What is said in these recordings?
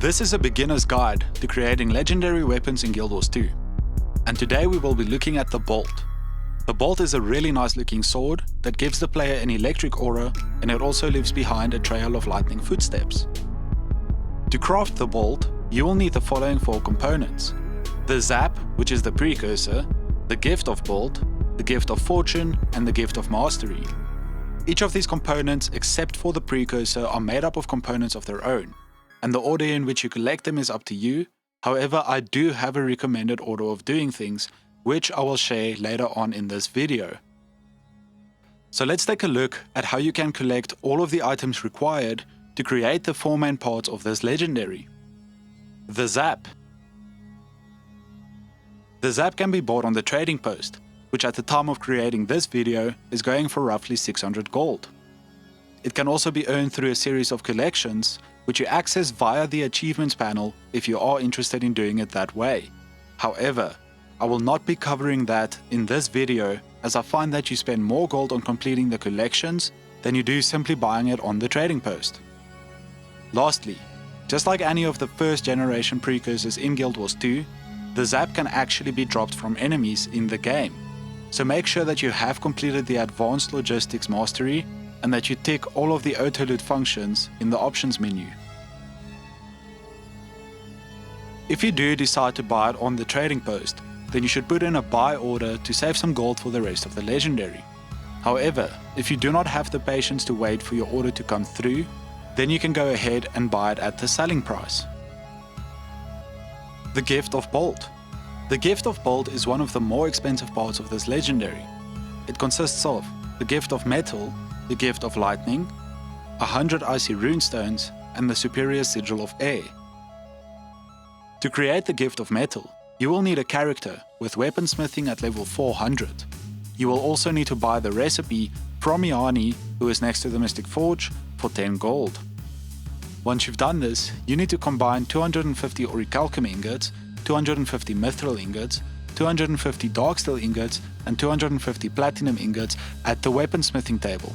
This is a beginner's guide to creating legendary weapons in Guild Wars 2. And today we will be looking at the Bolt. The Bolt is a really nice looking sword that gives the player an electric aura, and it also leaves behind a trail of lightning footsteps. To craft the Bolt, you will need the following 4 components: the Zap, which is the precursor, the Gift of Bolt, the Gift of Fortune, and the Gift of Mastery. Each of these components, except for the precursor, are made up of components of their own, and the order in which you collect them is up to you. However, I do have a recommended order of doing things, which I will share later on in this video. So let's take a look at how you can collect all of the items required to create the 4 main parts of this legendary. The Zap. The Zap can be bought on the trading post, which at the time of creating this video is going for roughly 600 gold. It can also be earned through a series of collections, which you access via the achievements panel if you are interested in doing it that way. However, I will not be covering that in this video, as I find that you spend more gold on completing the collections than you do simply buying it on the trading post. Lastly, just like any of the first generation precursors in Guild Wars 2, the Zap can actually be dropped from enemies in the game. So make sure that you have completed the Advanced Logistics Mastery and that you tick all of the auto-loot functions in the options menu. If you do decide to buy it on the trading post, then you should put in a buy order to save some gold for the rest of the legendary. However, if you do not have the patience to wait for your order to come through, then you can go ahead and buy it at the selling price. The Gift of Bolt. The Gift of Bolt is one of the more expensive parts of this legendary. It consists of the Gift of Metal, the Gift of Lightning, 100 icy runestones, and the superior sigil of air. To create the Gift of Metal, you will need a character with weaponsmithing at level 400. You will also need to buy the recipe from Yanni, who is next to the Mystic Forge, for 10 gold. Once you've done this, you need to combine 250 Orichalcum ingots, 250 Mithril ingots, 250 Darksteel ingots, and 250 Platinum ingots at the weaponsmithing table.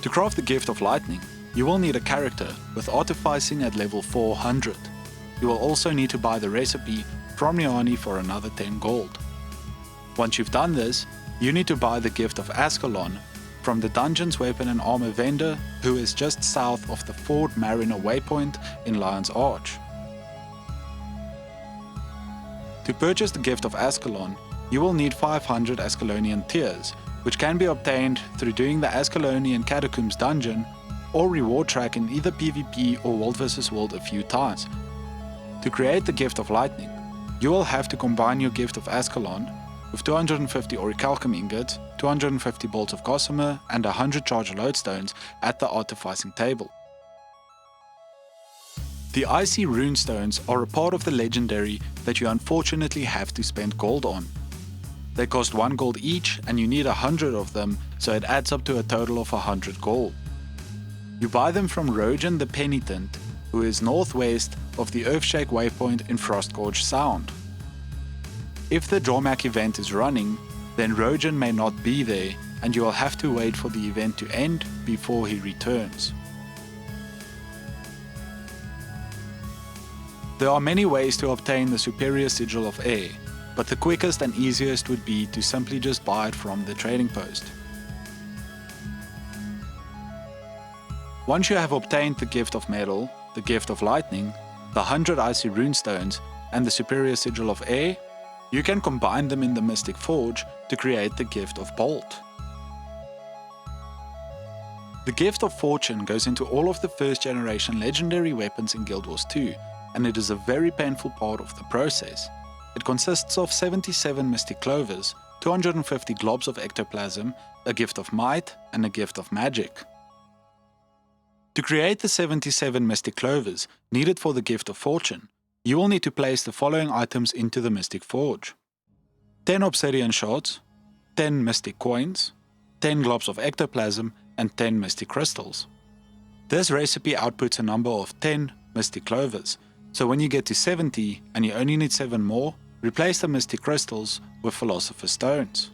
To craft the Gift of Lightning, you will need a character with artificing at level 400. You will also need to buy the recipe from Yanni for another 10 gold. Once you've done this, you need to buy the Gift of Ascalon from the Dungeons Weapon and Armor vendor, who is just south of the Fort Mariner waypoint in Lion's Arch. To purchase the Gift of Ascalon, you will need 500 Ascalonian tears, which can be obtained through doing the Ascalonian Catacombs dungeon or reward track in either PvP or World vs World a few times. To create the Gift of Lightning, you will have to combine your Gift of Ascalon with 250 Orichalcum ingots, 250 bolts of gossamer, and 100 charge lodestones at the artificing table. The icy runestones are a part of the legendary that you unfortunately have to spend gold on. They cost 1 gold each, and you need 100 of them, so it adds up to a total of 100 gold. You buy them from Rojan the Penitent, who is northwest of the Earthshake waypoint in Frostgorge Sound. If the Drawmack event is running, then Rojan may not be there, and you will have to wait for the event to end before he returns. There are many ways to obtain the superior sigil of air, but the quickest and easiest would be to simply just buy it from the trading post. Once you have obtained the Gift of Metal, the Gift of Lightning, the 100 icy runestones, and the superior sigil of air, you can combine them in the Mystic Forge to create the Gift of Bolt. The Gift of Fortune goes into all of the first generation legendary weapons in Guild Wars 2, and it is a very painful part of the process. It consists of 77 Mystic Clovers, 250 globs of ectoplasm, a Gift of Might, and a Gift of Magic. To create the 77 Mystic Clovers needed for the Gift of Fortune, you will need to place the following items into the Mystic Forge: 10 obsidian shards, 10 mystic coins, 10 globs of ectoplasm, and 10 mystic crystals. This recipe outputs a number of 10 mystic clovers, so when you get to 70 and you only need 7 more, replace the mystic crystals with philosopher's stones.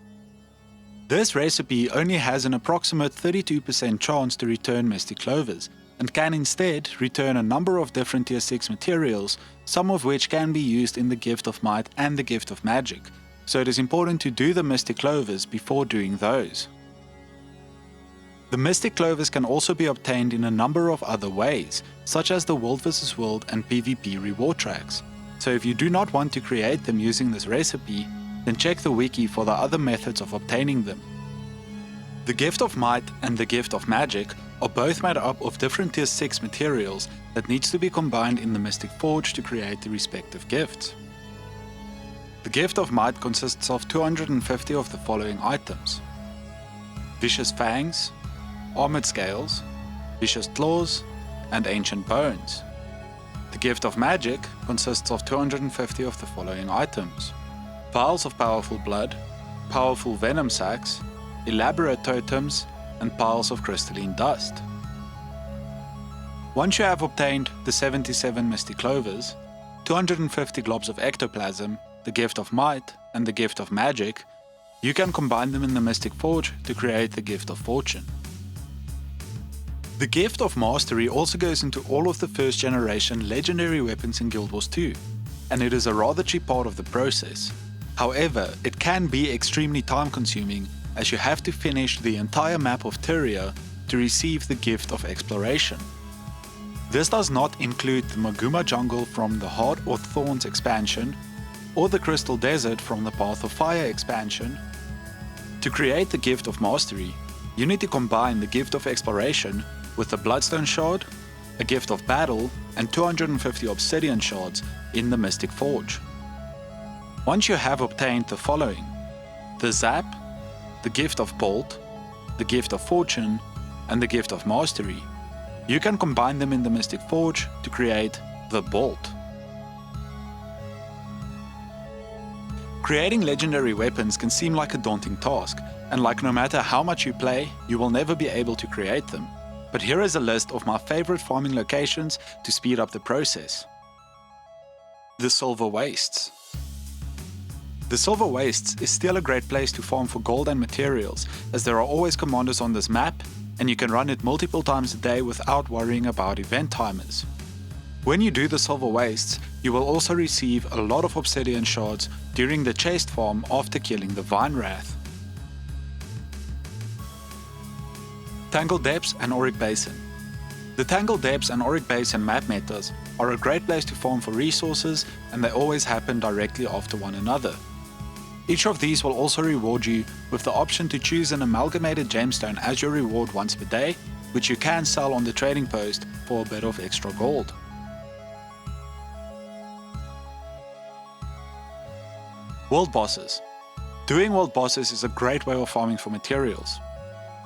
This recipe only has an approximate 32% chance to return mystic clovers, and can instead return a number of different tier 6 materials, some of which can be used in the Gift of Might and the Gift of Magic, so it is important to do the Mystic Clovers before doing those. The Mystic Clovers can also be obtained in a number of other ways, such as the World vs World and PvP reward tracks, so if you do not want to create them using this recipe, then check the wiki for the other methods of obtaining them. The Gift of Might and the Gift of Magic are both made up of different tier 6 materials that needs to be combined in the Mystic Forge to create the respective gifts. The Gift of Might consists of 250 of the following items: Vicious Fangs, Armored Scales, Vicious Claws, and Ancient Bones. The Gift of Magic consists of 250 of the following items: Vials of Powerful Blood, Powerful Venom Sacs, Elaborate Totems, and Piles of Crystalline Dust. Once you have obtained the 77 Mystic Clovers, 250 globs of Ectoplasm, the Gift of Might, and the Gift of Magic, you can combine them in the Mystic Forge to create the Gift of Fortune. The Gift of Mastery also goes into all of the first generation legendary weapons in Guild Wars 2, and it is a rather cheap part of the process. However, it can be extremely time consuming, as you have to finish the entire map of Tyria to receive the Gift of Exploration. This does not include the Maguma Jungle from the Heart of Thorns expansion, or the Crystal Desert from the Path of Fire expansion. To create the Gift of Mastery, you need to combine the Gift of Exploration with the Bloodstone Shard, a Gift of Battle, and 250 Obsidian Shards in the Mystic Forge. Once you have obtained the following: the Zap, the Gift of Bolt, the Gift of Fortune, and the Gift of Mastery, you can combine them in the Mystic Forge to create the Bolt. Creating legendary weapons can seem like a daunting task, and like no matter how much you play, you will never be able to create them. But here is a list of my favorite farming locations to speed up the process. The Silver Wastes. The Silver Wastes is still a great place to farm for gold and materials, as there are always commanders on this map, and you can run it multiple times a day without worrying about event timers. When you do the Silver Wastes, you will also receive a lot of Obsidian Shards during the chest farm after killing the Vine Wrath. Tangled Depths and AURIC Basin. The Tangled Depths and AURIC Basin map metas are a great place to farm for resources, and they always happen directly after one another. Each of these will also reward you with the option to choose an amalgamated gemstone as your reward once per day, which you can sell on the trading post for a bit of extra gold. World Bosses. Doing world bosses is a great way of farming for materials.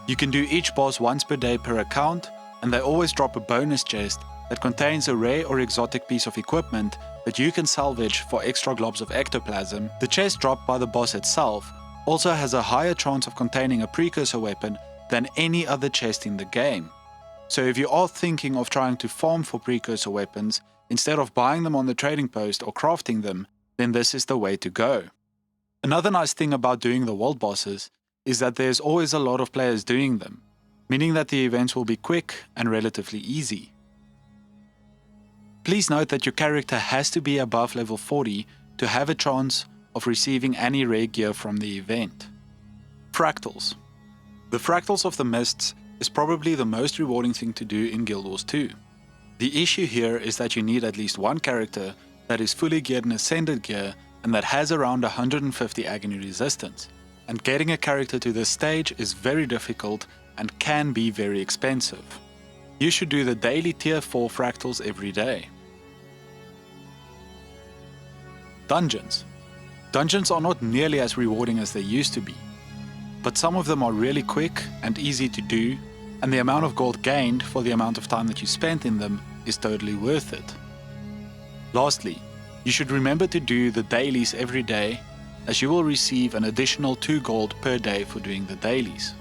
You can do each boss once per day per account, and they always drop a bonus chest that contains a rare or exotic piece of equipment that you can salvage for extra globs of ectoplasm. The chest dropped by the boss itself also has a higher chance of containing a precursor weapon than any other chest in the game. So if you are thinking of trying to farm for precursor weapons, instead of buying them on the trading post or crafting them, then this is the way to go. Another nice thing about doing the world bosses is that there's always a lot of players doing them, meaning that the events will be quick and relatively easy. Please note that your character has to be above level 40 to have a chance of receiving any rare gear from the event. Fractals. The Fractals of the Mists is probably the most rewarding thing to do in Guild Wars 2. The issue here is that you need at least one character that is fully geared in Ascended gear and that has around 150 agony resistance, and getting a character to this stage is very difficult and can be very expensive. You should do the daily tier 4 fractals every day. Dungeons. Dungeons are not nearly as rewarding as they used to be, but some of them are really quick and easy to do, and the amount of gold gained for the amount of time that you spent in them is totally worth it. Lastly, you should remember to do the dailies every day, as you will receive an additional 2 gold per day for doing the dailies.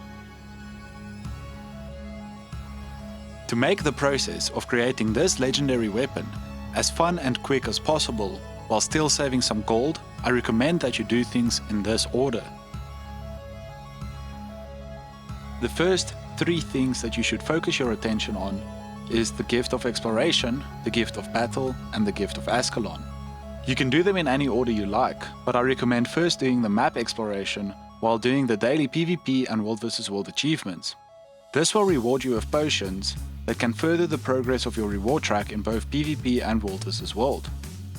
To make the process of creating this legendary weapon as fun and quick as possible, while still saving some gold, I recommend that you do things in this order. The first 3 things that you should focus your attention on is the Gift of Exploration, the Gift of Battle, and the Gift of Ascalon. You can do them in any order you like, but I recommend first doing the map exploration while doing the daily PvP and World vs World achievements. This will reward you with potions that can further the progress of your reward track in both PvP and World vs World.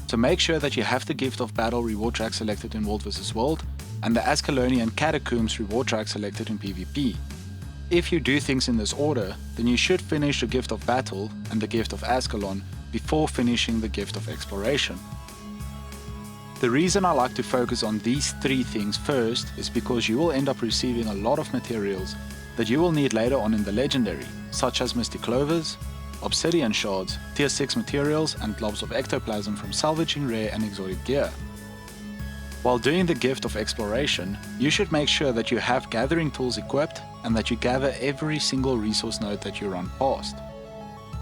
So make sure that you have the Gift of Battle reward track selected in World vs World and the Ascalonian Catacombs reward track selected in PvP. If you do things in this order, then you should finish the Gift of Battle and the Gift of Ascalon before finishing the Gift of Exploration. The reason I like to focus on these three things first is because you will end up receiving a lot of materials that you will need later on in the Legendary, such as Mystic Clovers, Obsidian Shards, Tier 6 materials and globs of ectoplasm from salvaging rare and exotic gear. While doing the Gift of Exploration, you should make sure that you have gathering tools equipped and that you gather every single resource node that you run past.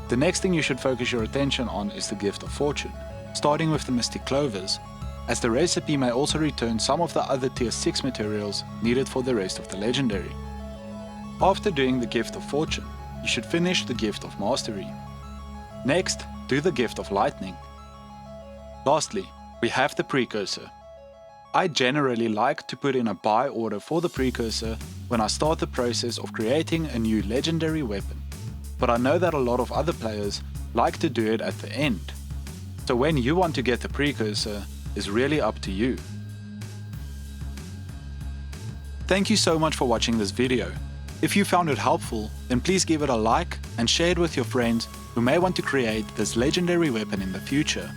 The next thing you should focus your attention on is the Gift of Fortune, starting with the Mystic Clovers, as the recipe may also return some of the other Tier 6 materials needed for the rest of the Legendary. After doing the Gift of Fortune, you should finish the Gift of Mastery. Next, do the Gift of Lightning. Lastly, we have the Precursor. I generally like to put in a buy order for the Precursor when I start the process of creating a new Legendary weapon, but I know that a lot of other players like to do it at the end. So when you want to get the Precursor is really up to you. Thank you so much for watching this video. If you found it helpful, then please give it a like and share it with your friends who may want to create this Legendary weapon in the future.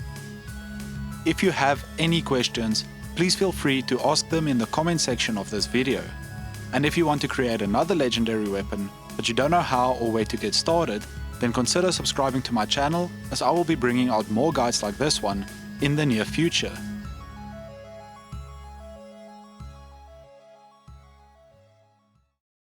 If you have any questions, please feel free to ask them in the comment section of this video. And if you want to create another Legendary weapon, but you don't know how or where to get started, then consider subscribing to my channel, as I will be bringing out more guides like this one in the near future.